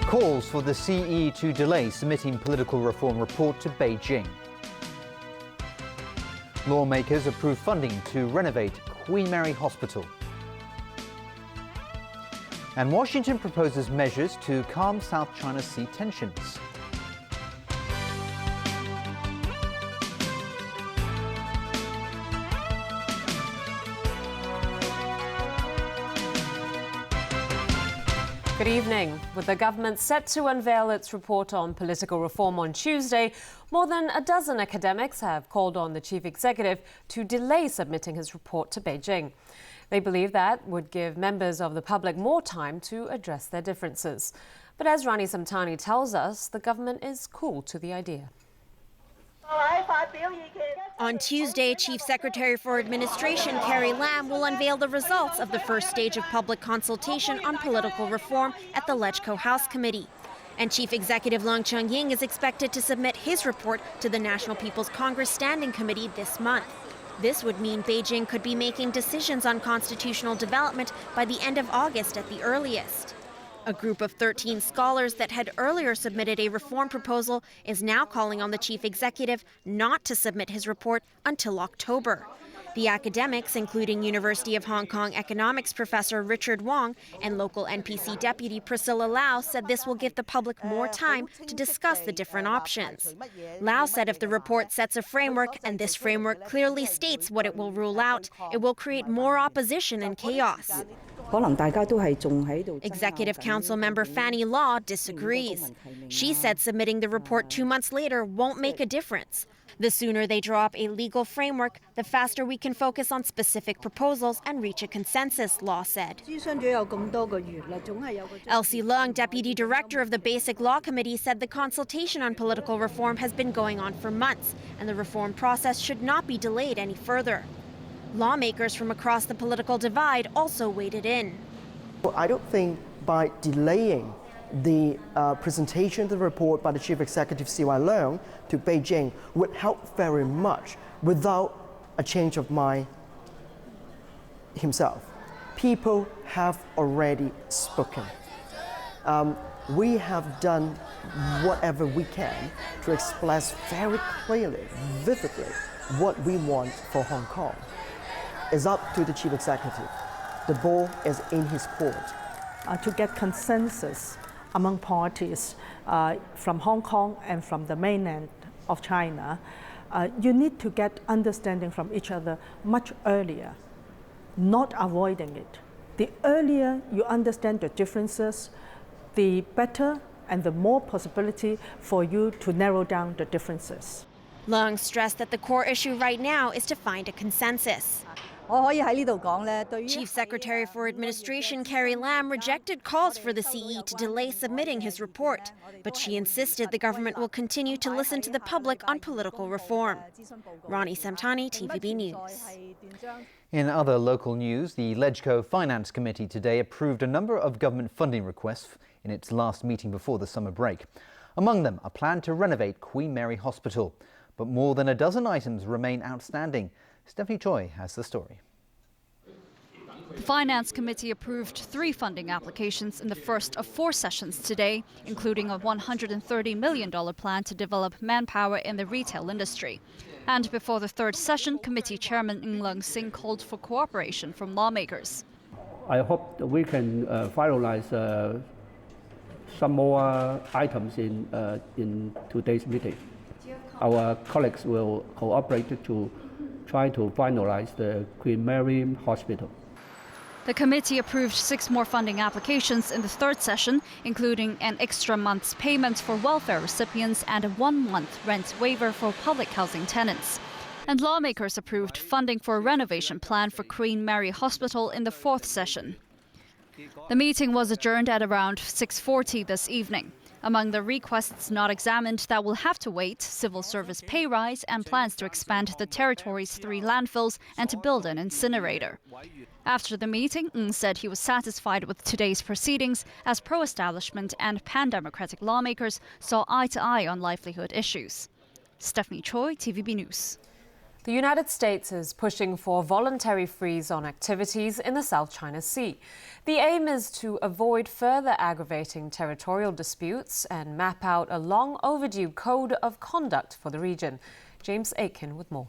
Calls for the CE to delay submitting political reform report to Beijing. Lawmakers approve funding to renovate Queen Mary Hospital. And Washington proposes measures to calm South China Sea tensions. Good evening. With the government set to unveil its report on political reform on Tuesday, more than a dozen academics have called on the chief executive to delay submitting his report to Beijing. They believe that would give members of the public more time to address their differences. But as Rani Samtani tells us, the government is cool to the idea. On Tuesday, Chief Secretary for Administration Carrie Lam will unveil the results of the first stage of public consultation on political reform at the LegCo House Committee. And Chief Executive Leung Chun-ying is expected to submit his report to the National People's Congress Standing Committee this month. This would mean Beijing could be making decisions on constitutional development by the end of August at the earliest. A group of 13 scholars that had earlier submitted a reform proposal is now calling on the chief executive not to submit his report until October. The academics, including University of Hong Kong economics professor Richard Wong and local NPC deputy Priscilla Lau, said this will give the public more time to discuss the different options. Lau said if the report sets a framework and this framework clearly states what it will rule out, it will create more opposition and chaos. Executive Council member Fanny Law disagrees. She said submitting the report 2 months later won't make a difference. The sooner they draw up a legal framework, the faster we can focus on specific proposals and reach a consensus, Law said. Elsie Leung, deputy director of the Basic Law Committee, said the consultation on political reform has been going on for months, and the reform process should not be delayed any further. Lawmakers from across the political divide also waded in. I don't think by delaying the presentation of the report by the Chief Executive C.Y. Leung to Beijing would help very much without a change of mind himself. People have already spoken. We have done whatever we can to express very clearly, vividly, what we want for Hong Kong. It's up to the Chief Executive. The ball is in his court. To get consensus among parties from Hong Kong and from the mainland of China, you need to get understanding from each other much earlier, not avoiding it. The earlier you understand the differences, the better and the more possibility for you to narrow down the differences. Leung stressed that the core issue right now is to find a consensus. Chief Secretary for Administration Carrie Lam rejected calls for the CE to delay submitting his report, but she insisted the government will continue to listen to the public on political reform. Rani Samtani, TVB News. In other local news, the LegCo Finance Committee today approved a number of government funding requests in its last meeting before the summer break. Among them, a plan to renovate Queen Mary Hospital. But more than a dozen items remain outstanding. Stephanie Choi has the story. The Finance Committee approved 3 funding applications in the first of 4 sessions today, including a $130 million plan to develop manpower in the retail industry. And before the 3rd session, Committee Chairman Ng Leung Sing called for cooperation from lawmakers. I hope that we can finalize some more items in today's meeting. Our colleagues will cooperate to try to finalize the Queen Mary Hospital. The committee approved 6 more funding applications in the 3rd session, including an extra month's payment for welfare recipients and a 1-month rent waiver for public housing tenants. And lawmakers approved funding for a renovation plan for Queen Mary Hospital in the 4th session. The meeting was adjourned at around 6:40 this evening. Among the requests not examined that will have to wait, civil service pay rise and plans to expand the territory's 3 landfills and to build an incinerator. After the meeting, Ng said he was satisfied with today's proceedings as pro-establishment and pan-democratic lawmakers saw eye to eye on livelihood issues. Stephanie Choi, TVB News. The United States is pushing for voluntary freeze on activities in the South China Sea. The aim is to avoid further aggravating territorial disputes and map out a long overdue code of conduct for the region. James Aiken with more.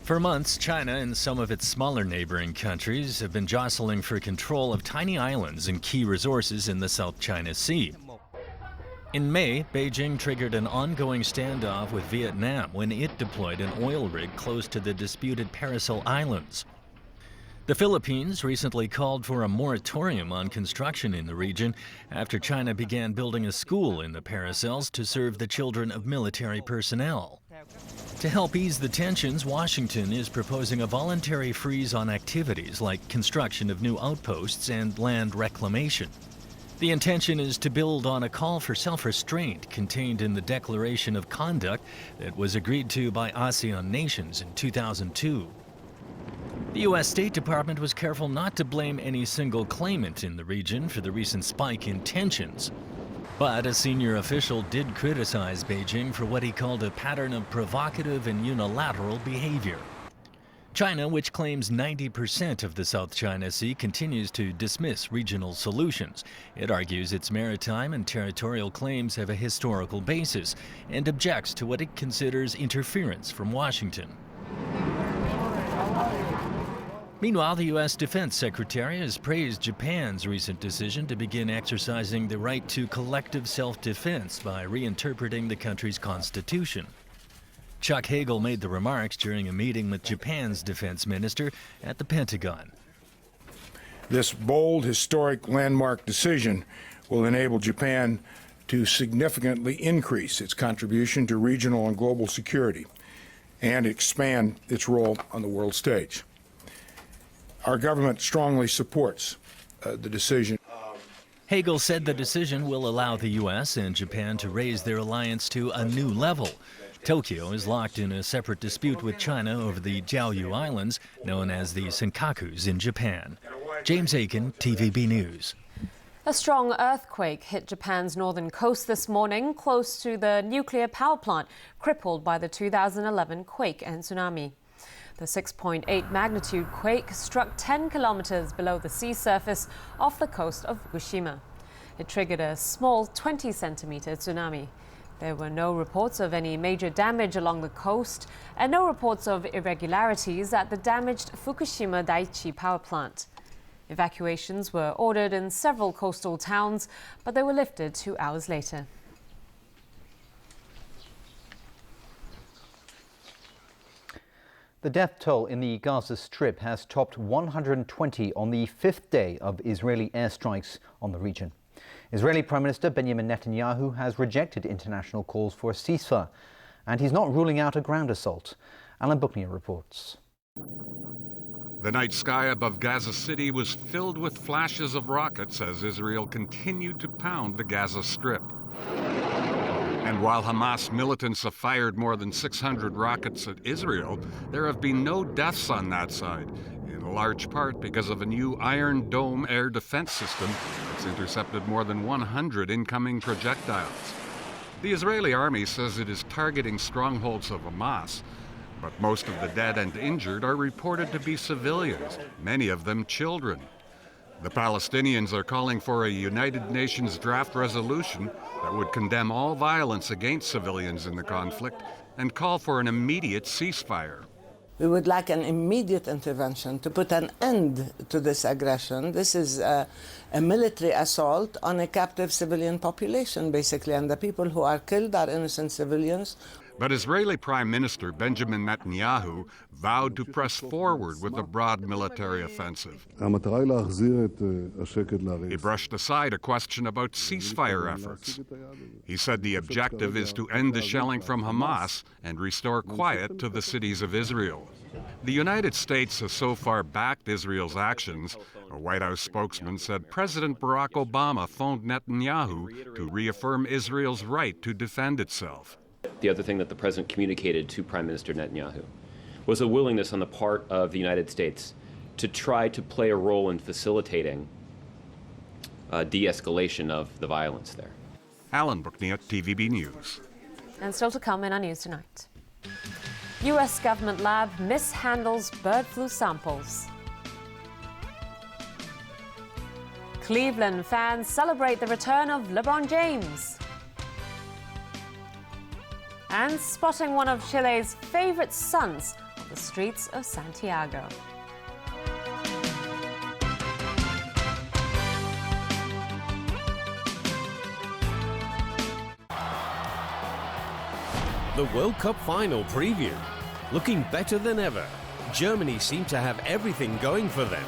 For months, China and some of its smaller neighboring countries have been jostling for control of tiny islands and key resources in the South China Sea. In May, Beijing triggered an ongoing standoff with Vietnam when it deployed an oil rig close to the disputed Paracel Islands. The Philippines recently called for a moratorium on construction in the region after China began building a school in the Paracels to serve the children of military personnel. To help ease the tensions, Washington is proposing a voluntary freeze on activities like construction of new outposts and land reclamation. The intention is to build on a call for self-restraint contained in the Declaration of Conduct that was agreed to by ASEAN nations in 2002. The U.S. State Department was careful not to blame any single claimant in the region for the recent spike in tensions. But a senior official did criticize Beijing for what he called a pattern of provocative and unilateral behavior. China, which claims 90% of the South China Sea, continues to dismiss regional solutions. It argues its maritime and territorial claims have a historical basis and objects to what it considers interference from Washington. Meanwhile, the U.S. Defense Secretary has praised Japan's recent decision to begin exercising the right to collective self-defense by reinterpreting the country's constitution. Chuck Hagel made the remarks during a meeting with Japan's defense minister at the Pentagon. This bold, historic landmark decision will enable Japan to significantly increase its contribution to regional and global security and expand its role on the world stage. Our government strongly supports the decision. Hagel said the decision will allow the U.S. and Japan to raise their alliance to a new level. Tokyo is locked in a separate dispute with China over the Diaoyu Islands, known as the Senkakus in Japan. James Aiken, TVB News. A strong earthquake hit Japan's northern coast this morning, close to the nuclear power plant, crippled by the 2011 quake and tsunami. The 6.8 magnitude quake struck 10 kilometers below the sea surface off the coast of Fukushima. It triggered a small 20-centimeter tsunami. There were no reports of any major damage along the coast and no reports of irregularities at the damaged Fukushima Daiichi power plant. Evacuations were ordered in several coastal towns, but they were lifted 2 hours later. The death toll in the Gaza Strip has topped 120 on the 5th day of Israeli airstrikes on the region. Israeli Prime Minister Benjamin Netanyahu has rejected international calls for a ceasefire, and he's not ruling out a ground assault. Alan Buckner reports. The night sky above Gaza City was filled with flashes of rockets as Israel continued to pound the Gaza Strip. And while Hamas militants have fired more than 600 rockets at Israel, there have been no deaths on that side, in large part because of a new Iron Dome air defense system that's intercepted more than 100 incoming projectiles. The Israeli army says it is targeting strongholds of Hamas, but most of the dead and injured are reported to be civilians, many of them children. The Palestinians are calling for a United Nations draft resolution that would condemn all violence against civilians in the conflict and call for an immediate ceasefire. We would like an immediate intervention to put an end to this aggression. This is a military assault on a captive civilian population, basically, and the people who are killed are innocent civilians. But Israeli Prime Minister Benjamin Netanyahu vowed to press forward with a broad military offensive. He brushed aside a question about ceasefire efforts. He said the objective is to end the shelling from Hamas and restore quiet to the cities of Israel. The United States has so far backed Israel's actions. A White House spokesman said President Barack Obama phoned Netanyahu to reaffirm Israel's right to defend itself. The other thing that the president communicated to Prime Minister Netanyahu was a willingness on the part of the United States to try to play a role in facilitating de-escalation of the violence there. Alan Buckner, TVB News. And still to come in our news tonight. US government lab mishandles bird flu samples. Cleveland fans celebrate the return of LeBron James. And spotting one of Chile's favorite sons on the streets of Santiago. The World Cup final preview. Looking better than ever. Germany seem to have everything going for them.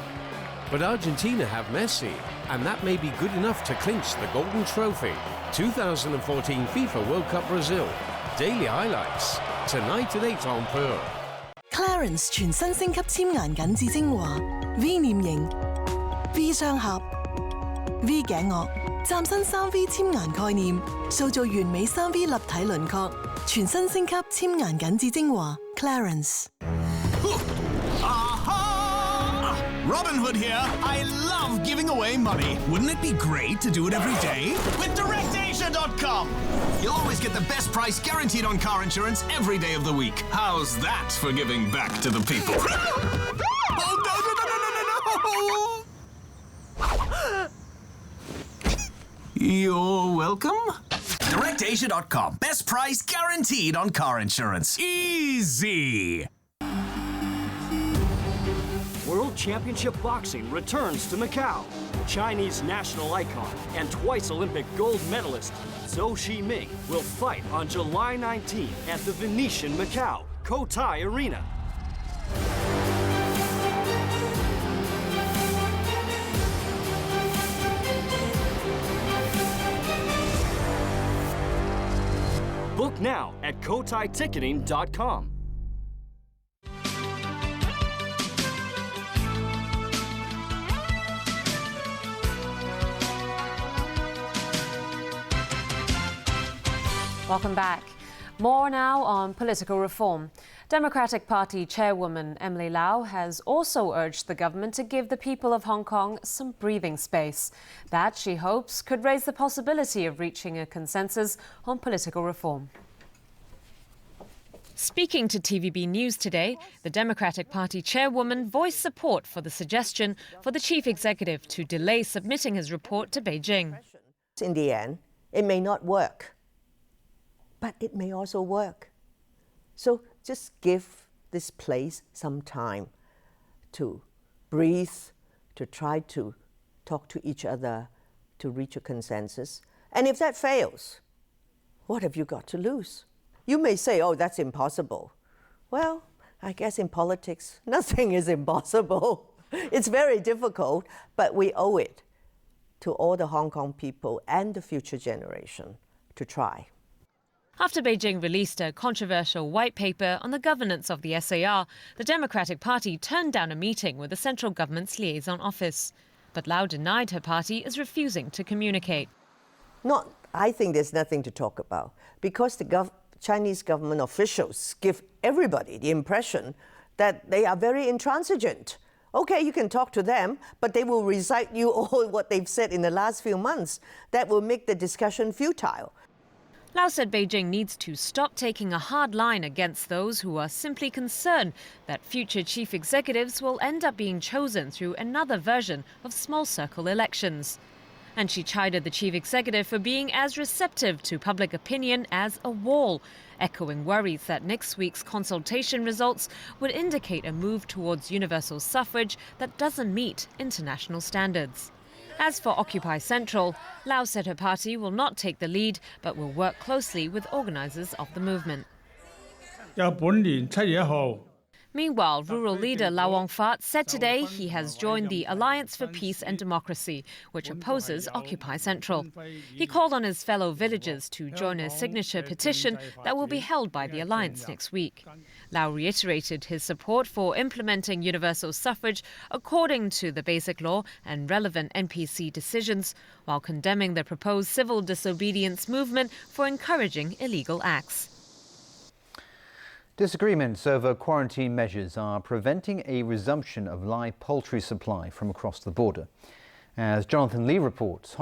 But Argentina have Messi, and that may be good enough to clinch the Golden Trophy. 2014 FIFA World Cup Brazil. Daily highlights. Tonight at 8 on Pearl. Clarence 全新升級簽顏緊緻精華 V 臉型 V 雙盒 V 頸顎，嶄新3V 簽顏概念，塑造完美3V 立體輪廓。全新升級簽顏緊緻精華 Clarence。Robin Hood here. I love giving away money. Wouldn't it be great to do it every day? With DirectAsia.com. You'll always get the best price guaranteed on car insurance every day of the week. How's that for giving back to the people? Oh, no. You're welcome. DirectAsia.com. Best price guaranteed on car insurance. Easy. World Championship Boxing returns to Macau. Chinese national icon and twice Olympic gold medalist Zhou Shiming will fight on July 19 at the Venetian Macau Cotai Arena. Book now at CotaiTicketing.com. Welcome back. More now on political reform. Democratic Party Chairwoman Emily Lau has also urged the government to give the people of Hong Kong some breathing space. That, she hopes, could raise the possibility of reaching a consensus on political reform. Speaking to TVB News today, the Democratic Party chairwoman voiced support for the suggestion for the chief executive to delay submitting his report to Beijing. In the end, it may not work, but it may also work. So just give this place some time to breathe, to try to talk to each other, to reach a consensus. And if that fails, what have you got to lose? You may say, oh, that's impossible. Well, I guess in politics, nothing is impossible. It's very difficult, but we owe it to all the Hong Kong people and the future generation to try. After Beijing released a controversial white paper on the governance of the SAR, the Democratic Party turned down a meeting with the central government's liaison office. But Lau denied her party is refusing to communicate. I think there's nothing to talk about, because the Chinese government officials give everybody the impression that they are very intransigent. Okay, you can talk to them, but they will recite you all what they've said in the last few months. That will make the discussion futile. Lau said Beijing needs to stop taking a hard line against those who are simply concerned that future chief executives will end up being chosen through another version of small circle elections. And she chided the chief executive for being as receptive to public opinion as a wall, echoing worries that next week's consultation results would indicate a move towards universal suffrage that doesn't meet international standards. As for Occupy Central, Lau said her party will not take the lead, but will work closely with organisers of the movement. Meanwhile, rural leader Lau Wong-Fat said today he has joined the Alliance for Peace and Democracy, which opposes Occupy Central. He called on his fellow villagers to join a signature petition that will be held by the alliance next week. Lau reiterated his support for implementing universal suffrage according to the Basic Law and relevant NPC decisions, while condemning the proposed civil disobedience movement for encouraging illegal acts. Disagreements over quarantine measures are preventing a resumption of live poultry supply from across the border. As Jonathan Lee reports,